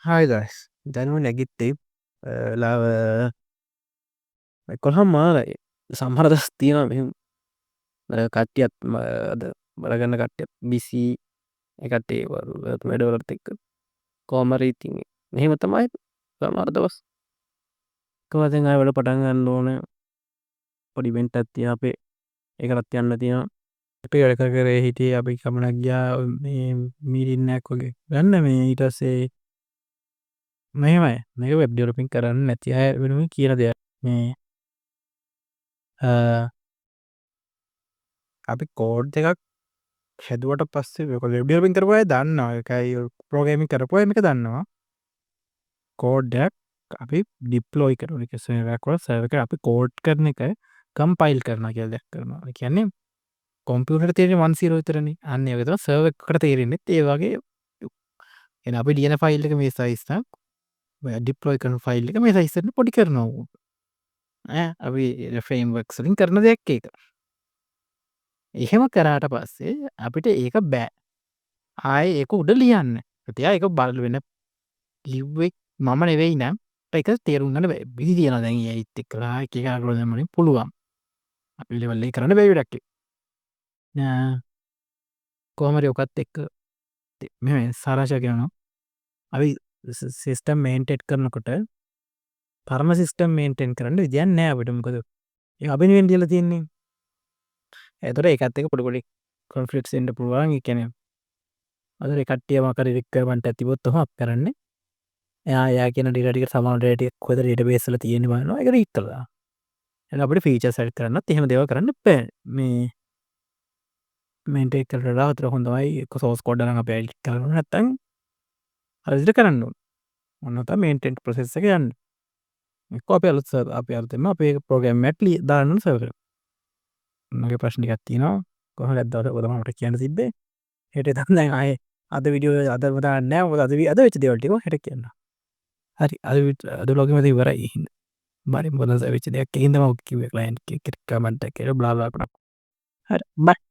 Hi guys, දැනුව නැගිත්තේ ලාව කොළහම් මාලයි සම්හරදස් තියෙන මෙ කට්ටියත් අද බලගන්න කට්ටියත් බිසි එකටේ වැඩවලත් එක්ක කෝමරීතින් මෙහෙම තමයි සමාර්දවස් කවදෙන් අයවල පටන්ගන්න ඕන පොඩි වෙන්ට ඇත්තිය අපේ ඒකරත් යන්න තියෙන අපේ වැඩක කරේ හිටියේ අපි කමනක් ගයා මීරින්නයක් වගේ ගන්න මේ ඊටස්සේ මෙමයි මේක වෙබ් ඩියලොපින් කරන්න නැති අය වෙනුවෙන් කියන දෙයක් මේ අපි කෝඩ් එකක් හැදුවට පස්සේ වෙබ් ඩියලොපින් කරපු අය දන්නවා ඒකයි ප්‍රෝග්‍රෑමින් කරපු අය මේක දන්නවා කෝඩ්ඩයක් අපි ඩිප්ලෝයි කරන එක සර්වර් සර්වර් එක අපි කෝඩ් කරන එක කම්පයිල් කරනවා කියලා දෙයක් කරනවා. ඒ කියන්නේ කොම්පියුටර් තියෙන්නේ 10 විතරනේ. අන්න ඒක තමයි සර්වර් එකට තේරෙන්නේ. ඒ වගේ එන අපි ලියන ෆයිල් එක මේ සයිස් නම් ඩිප්ලොයි කරන ෆයිල් එක මේ සයිස් එකට පොඩි කරනවා. අපි ෆ්‍රේම්වර්ක්ස් වලින් කරන දෙයක් ඒක. එහෙම කරාට පස්සේ අපිට ඒක බෑ. ආයේ ඒක උඩ ලියන්න. තියා ඒක බල වෙන ලිව්වෙක් මම නෙවෙයි නම් ඒක තේරුම් ගන්න බෑ. විදි තියනවා දැන් ඒයිත් එක්කලා එක එක අල්ගොරිතම් වලින් පුළුවන්. අපි ලෙවල් එක කරන්න බැරි වැඩක් ඒක. කොහොම හරි ඔකත් එක්ක මෙහෙම සාරාංශයක් කියනවා. අපි සිස්ටම් මේන්ටේන් කරනකොට පරම සිස්ටම් මේන්ටේන් කරන්න විදියක් නෑ අපිට. මොකද ඒක අපි නෙවෙයි ලියලා තියෙන්නේ. ඒතර ඒකත් එක්ක පොඩි පොඩි කොන්ෆ්ලික්ට්ස් එන්න පුළුවන්. ඒ කියන්නේ අද කට්ටිය මොකද රික්වයර්මන්ට් එකක් තිබොත් තමයි අපි කරන්නේ. එයා කියන ඩේටා ටික සමාන ඩේටා ටික කොහෙද ඩේටාබේස් වල තියෙන්නේ බලනවා. ඒක රීඩ් කරලා. එහෙනම් අපිට ෆීචර්ස් ඇඩ් කරන්නත් එහෙම දේවල් කරන්න බෑ. මේ මේන්ටේන් කරලා උතර හොඳයි සෝස් කෝඩ් එකක් අපි එඩිට් කරනවා නැත්නම් අර විදිහට කරන්න ඕන. මොනවා තමයි මේන්ටේන් ප්‍රොසෙස් එක යන්නේ. එක්ක අපි අලුත් අපි අලුතෙන්ම අපේ ප්‍රෝග්‍රෑම් එකක් දාන්න ඕන සර්වර් එකට. මගේ ප්‍රශ්න ටිකක් තියෙනවා. කොහොමද ඔය තමයි මට කියන්න තිබ්බේ. හෙට ඉතින් දැන් ආයේ අද වීඩියෝ අද දාන්න නෑ. මොකද අද වෙච්ච දේවල් ටික හෙට කියන්න. හරි අද බ්ලොග් එක ඉවරයි. බරි මොකද වෙච්ච දෙයක් ඒකින්ද මම කිව්වේ ක්ලයන්ට් කෙනෙක් කමෙන්ට් එකේ බ්ලා බ්ලා කරා. හරි බයි.